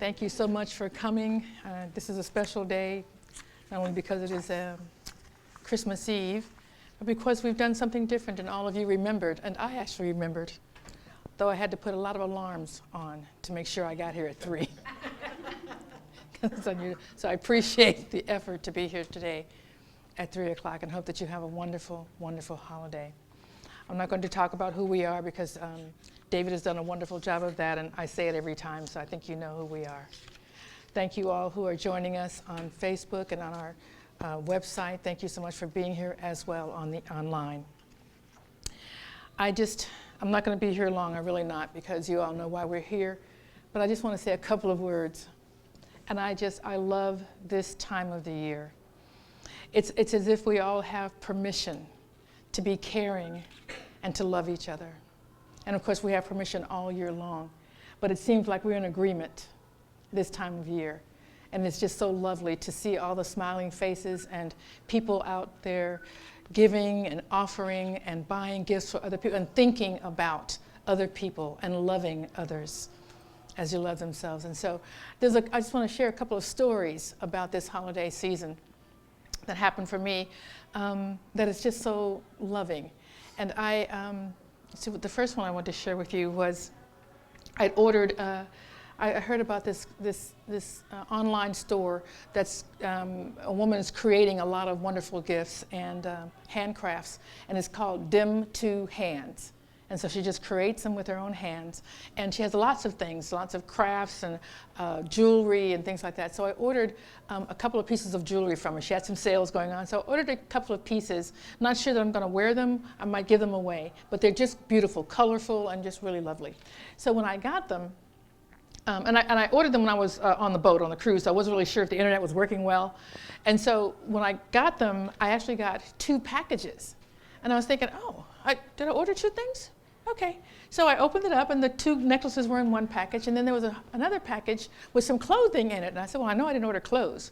Thank you so much for coming. This is a special day, not only because it is Christmas Eve, but because we've done something different and all of you remembered, and I actually remembered, though I had to put a lot of alarms on to make sure I got here at 3. So I appreciate the effort to be here today at 3 o'clock and hope that you have a wonderful, wonderful holiday. I'm not going to talk about who we are because David has done a wonderful job of that, and I say it every time, so I think you know who we are. Thank you all who are joining us on Facebook and on our website. Thank you so much for being here as well on the online. I'm not going to be here long, I'm really not, because you all know why we're here, but I just want to say a couple of words. And I love this time of the year. It's as if we all have permission to be caring and to love each other. And of course, we have permission all year long. But it seems like we're in agreement this time of year. And it's just so lovely to see all the smiling faces and people out there giving and offering and buying gifts for other people and thinking about other people and loving others as you love themselves. And so I just want to share a couple of stories about this holiday season that happened for me that is just so loving. And so the first one I want to share with you was I'd ordered, I heard about this online store that's, a woman is creating a lot of wonderful gifts and handcrafts, and it's called Dim to Hands. And so she just creates them with her own hands. And she has lots of things, lots of crafts and jewelry and things like that. So I ordered a couple of pieces of jewelry from her. She had some sales going on. So I ordered a couple of pieces. Not sure that I'm going to wear them. I might give them away. But they're just beautiful, colorful, and just really lovely. So when I got them, and I ordered them when I was on the boat, on the cruise. So I wasn't really sure if the internet was working well. And so when I got them, I actually got 2 packages. And I was thinking, oh, did I order 2 things? Okay, so I opened it up, and the 2 necklaces were in one package, and then there was another package with some clothing in it. And I said, well, I know I didn't order clothes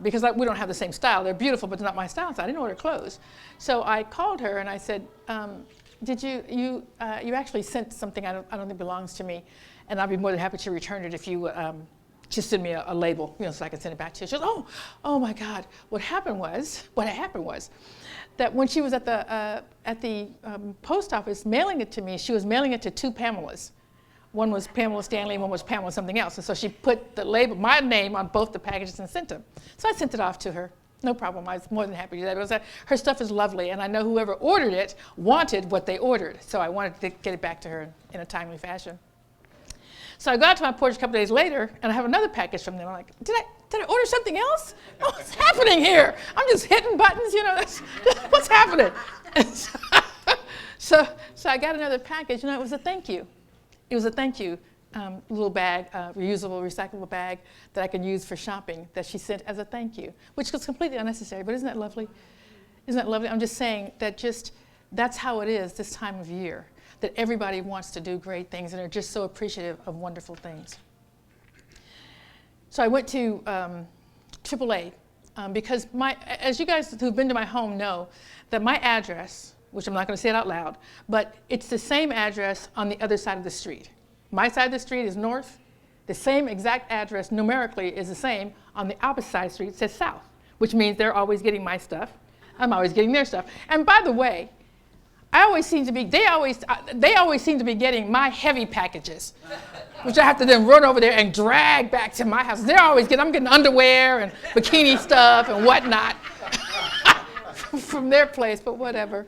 because we don't have the same style. They're beautiful, but they're not my style, so I didn't order clothes. So I called her, and I said, did you actually sent something I don't think belongs to me, and I'd be more than happy to return it if you just send me a label, so I can send it back to you. She goes, oh my God. What happened was that when she was at the post office mailing it to me, she was mailing it to 2 Pamelas. One was Pamela Stanley, and one was Pamela something else. And so she put the label, my name, on both the packages and sent them. So I sent it off to her. No problem. I was more than happy to do that. Her stuff is lovely, and I know whoever ordered it wanted what they ordered. So I wanted to get it back to her in a timely fashion. So I got to my porch a couple days later, and I have another package from them. I'm like, did I order something else? What's happening here? I'm just hitting buttons, what's happening? And so I got another package, and it was a thank you. It was a thank you little bag, reusable, recyclable bag that I could use for shopping that she sent as a thank you, which was completely unnecessary, but isn't that lovely? Isn't that lovely? I'm just saying that that's how it is this time of year, that everybody wants to do great things and are just so appreciative of wonderful things. So I went to AAA because as you guys who've been to my home know, that my address, which I'm not going to say it out loud, but it's the same address on the other side of the street. My side of the street is north. The same exact address numerically is the same on the opposite side of the street. It says south, which means they're always getting my stuff. I'm always getting their stuff. And by the way, they always seem to be getting my heavy packages, which I have to then run over there and drag back to my house. I'm getting underwear and bikini stuff and whatnot from their place, but whatever.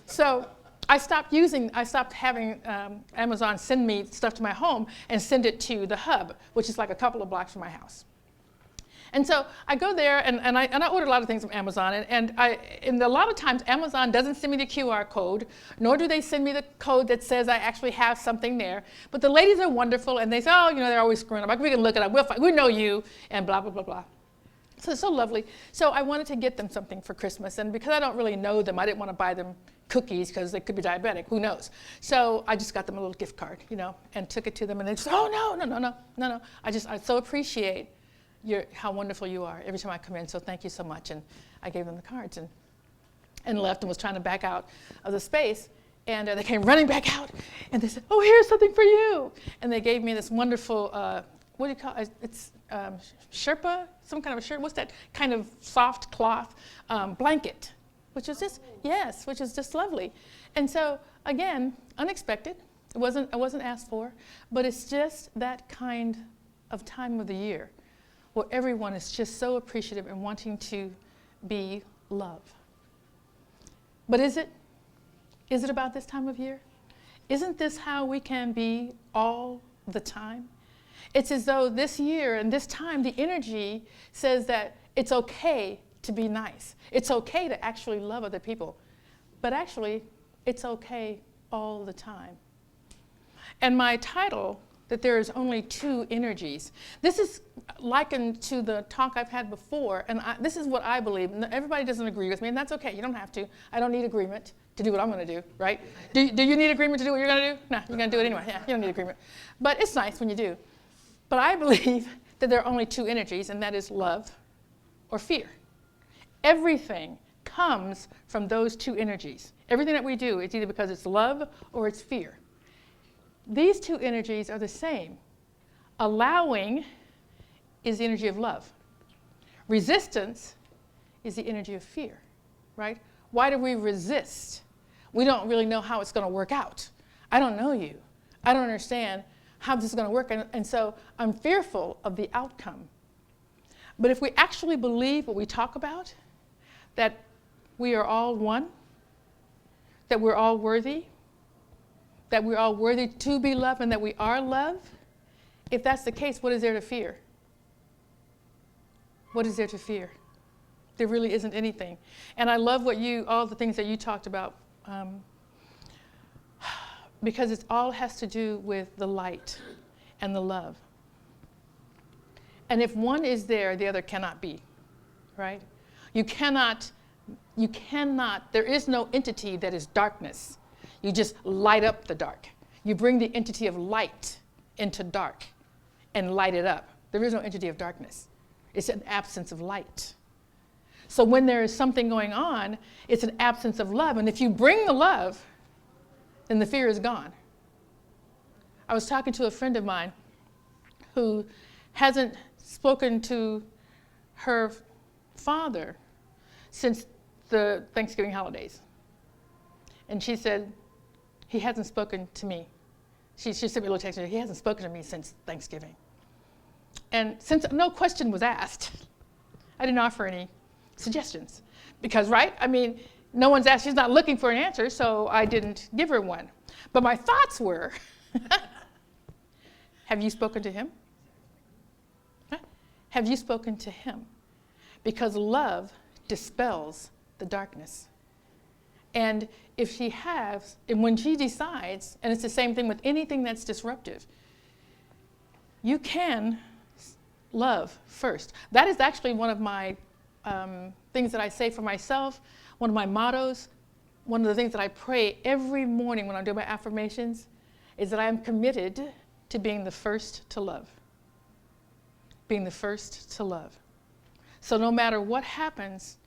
So I stopped having Amazon send me stuff to my home and send it to the hub, which is like a couple of blocks from my house. And so I go there, and I order a lot of things from Amazon, and a lot of times Amazon doesn't send me the QR code, nor do they send me the code that says I actually have something there. But the ladies are wonderful, and they say, they're always screwing up. Like, we can look it up. We know you, and blah, blah, blah, blah. So it's so lovely. So I wanted to get them something for Christmas, and because I don't really know them, I didn't want to buy them cookies because they could be diabetic. Who knows? So I just got them a little gift card, and took it to them, and they said, oh, no. I so appreciate how wonderful you are every time I come in, so thank you so much. And I gave them the cards and left and was trying to back out of the space. And they came running back out, and they said, oh, here's something for you. And they gave me this wonderful what do you call it? It's Sherpa, some kind of a shirt. What's that kind of soft cloth blanket? Which is just, yes, which is just lovely. And so, again, unexpected. I wasn't asked for, but it's just that kind of time of the year where everyone is just so appreciative and wanting to be love. But is it? Is it about this time of year? Isn't this how we can be all the time? It's as though this year and this time, the energy says that it's okay to be nice. It's okay to actually love other people. But actually, it's okay all the time. And my title, that there is only two energies, this is likened to the talk I've had before, and this is what I believe. And everybody doesn't agree with me, and that's okay. You don't have to. I don't need agreement to do what I'm going to do, right? Do you need agreement to do what you're going to do? No, you're going to do it anyway. Yeah, you don't need agreement. But it's nice when you do. But I believe that there are only two energies, and that is love or fear. Everything comes from those two energies. Everything that we do, it's either because it's love or it's fear. These two energies are the same. Allowing is the energy of love. Resistance is the energy of fear, right? Why do we resist? We don't really know how it's going to work out. I don't know you. I don't understand how this is going to work, and so I'm fearful of the outcome. But if we actually believe what we talk about, that we are all one, that we're all worthy, that we're all worthy to be loved, and that we are love, if that's the case, what is there to fear? What is there to fear? There really isn't anything. And I love all the things that you talked about, because it all has to do with the light and the love. And if one is there, the other cannot be, right? You cannot, there is no entity that is darkness. You just light up the dark. You bring the entity of light into dark and light it up. There is no entity of darkness. It's an absence of light. So when there is something going on, it's an absence of love. And if you bring the love, then the fear is gone. I was talking to a friend of mine who hasn't spoken to her father since the Thanksgiving holidays. And she said, he hasn't spoken to me. She sent me a little text, he hasn't spoken to me since Thanksgiving. And since no question was asked, I didn't offer any suggestions. Because, right, I mean, no one's asked, she's not looking for an answer, so I didn't give her one. But my thoughts were, have you spoken to him? Huh? Have you spoken to him? Because love dispels the darkness. And if she has, and when she decides, and it's the same thing with anything that's disruptive, you can love first. That is actually one of my things that I say for myself, one of my mottos, one of the things that I pray every morning when I do my affirmations, is that I am committed to being the first to love. Being the first to love. So no matter what happens,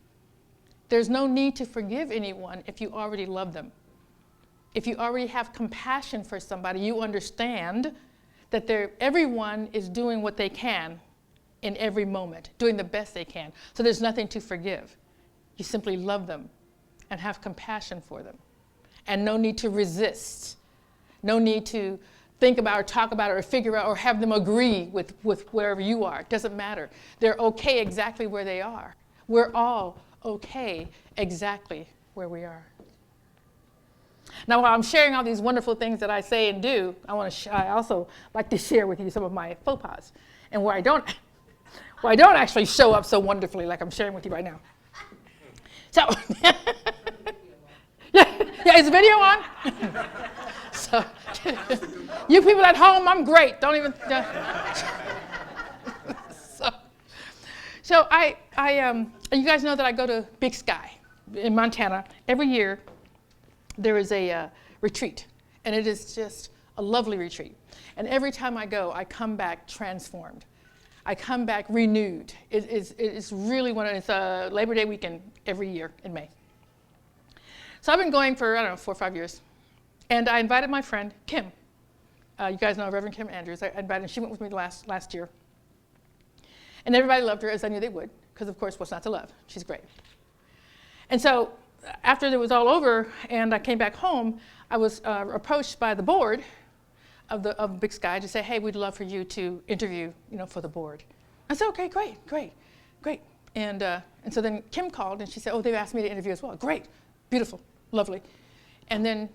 there's no need to forgive anyone if you already love them. If you already have compassion for somebody, you understand that everyone is doing what they can in every moment, doing the best they can. So there's nothing to forgive. You simply love them and have compassion for them. And no need to resist. No need to think about or talk about it or figure out or have them agree with wherever you are. It doesn't matter. They're okay exactly where they are. We're all okay exactly where we are. Now, while I'm sharing all these wonderful things that I say and do, I also like to share with you some of my faux pas, and where I don't actually show up so wonderfully like I'm sharing with you right now. So, yeah, is the video on? So, you people at home, I'm great. Don't even. So you guys know that I go to Big Sky in Montana. Every year there is a retreat, and it is just a lovely retreat. And every time I go, I come back transformed. I come back renewed. It's really it's a Labor Day weekend every year in May. So I've been going for, 4 or 5 years. And I invited my friend, Kim, You guys know Reverend Kim Andrews. I invited her. She went with me last year. And everybody loved her, as I knew they would, because, of course, what's not to love? She's great. And so after it was all over and I came back home, I was approached by the board of Big Sky to say, hey, we'd love for you to interview, for the board. I said, okay, great. And so then Kim called and she said, oh, they've asked me to interview as well. Great, beautiful, lovely. And then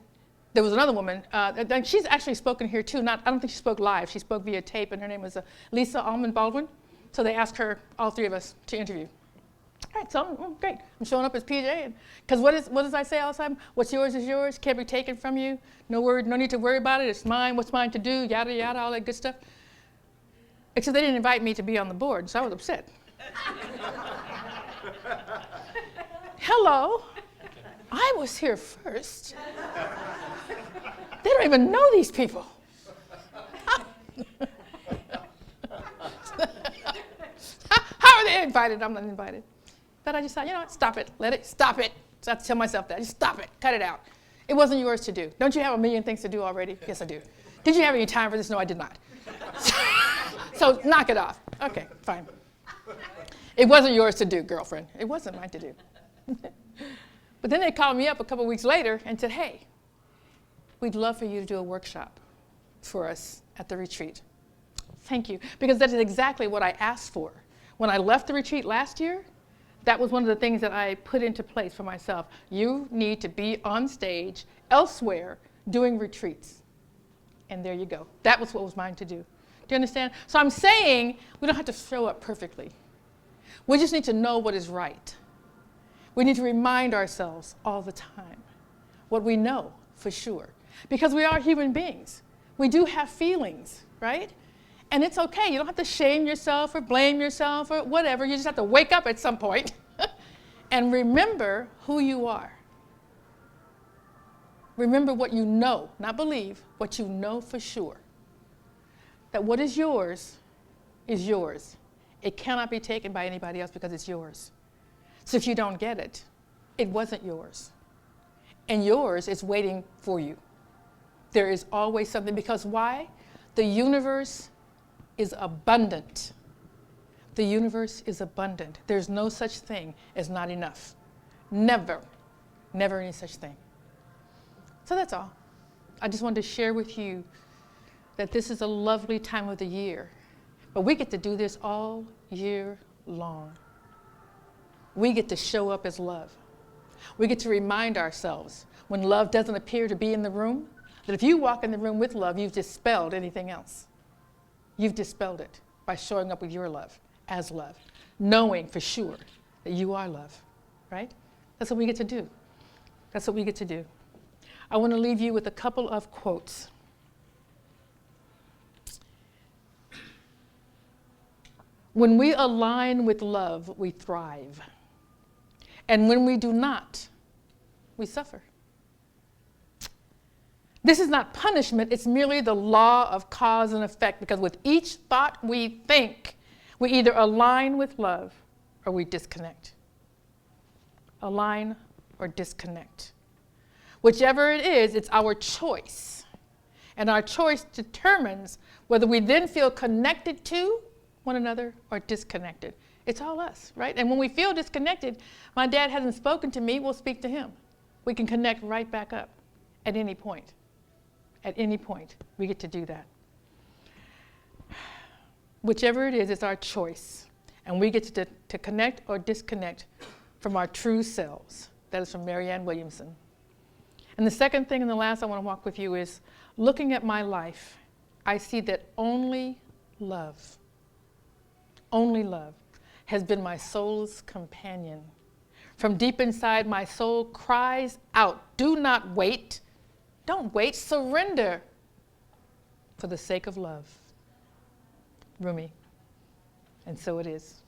there was another woman, and she's actually spoken here too. I don't think she spoke live. She spoke via tape, and her name was Lisa Almond Baldwin. So they asked her, all three of us, to interview. All right, so great. I'm showing up as Pjae, because what does I say all the time? What's yours is yours, can't be taken from you. No need to worry about it. It's mine. What's mine to do? Yada yada, all that good stuff. Except they didn't invite me to be on the board, so I was upset. Hello, I was here first. They don't even know these people. How are they invited? I'm not invited. But I just thought, stop it. Stop it. So I have to tell myself that. Just stop it. Cut it out. It wasn't yours to do. Don't you have a million things to do already? Yes, I do. Did you have any time for this? No, I did not. So knock it off. Okay, fine. It wasn't yours to do, girlfriend. It wasn't mine to do. But then they called me up a couple weeks later and said, hey, we'd love for you to do a workshop for us at the retreat. Thank you. Because that is exactly what I asked for. When I left the retreat last year, that was one of the things that I put into place for myself. You need to be on stage elsewhere doing retreats. And there you go. That was what was mine to do. Do you understand? So I'm saying we don't have to show up perfectly. We just need to know what is right. We need to remind ourselves all the time what we know for sure. Because we are human beings. We do have feelings, right? And it's okay. You don't have to shame yourself or blame yourself or whatever. You just have to wake up at some point and remember who you are. Remember what you know, not believe, what you know for sure. That what is yours is yours. It cannot be taken by anybody else because it's yours. So if you don't get it, it wasn't yours. And yours is waiting for you. There is always something, because why? The universe is abundant. The universe is abundant. There's no such thing as not enough. Never any such thing. So that's all. I just wanted to share with you that this is a lovely time of the year, but we get to do this all year long. We get to show up as love. We get to remind ourselves when love doesn't appear to be in the room, that if you walk in the room with love, you've dispelled anything else. You've dispelled it by showing up with your love as love, knowing for sure that you are love, right? That's what we get to do. That's what we get to do. I want to leave you with a couple of quotes. When we align with love, we thrive. And when we do not, we suffer. This is not punishment, it's merely the law of cause and effect, because with each thought we think, we either align with love or we disconnect. Align or disconnect. Whichever it is, it's our choice. And our choice determines whether we then feel connected to one another or disconnected. It's all us, right? And when we feel disconnected, my dad hasn't spoken to me, we'll speak to him. We can connect right back up at any point. At any point, we get to do that. Whichever it is, it's our choice. And we get to connect or disconnect from our true selves. That is from Marianne Williamson. And the second thing and the last I want to walk with you is, looking at my life, I see that only love has been my soul's companion. From deep inside, my soul cries out, do not wait. Don't wait, surrender for the sake of love. Rumi. And so it is.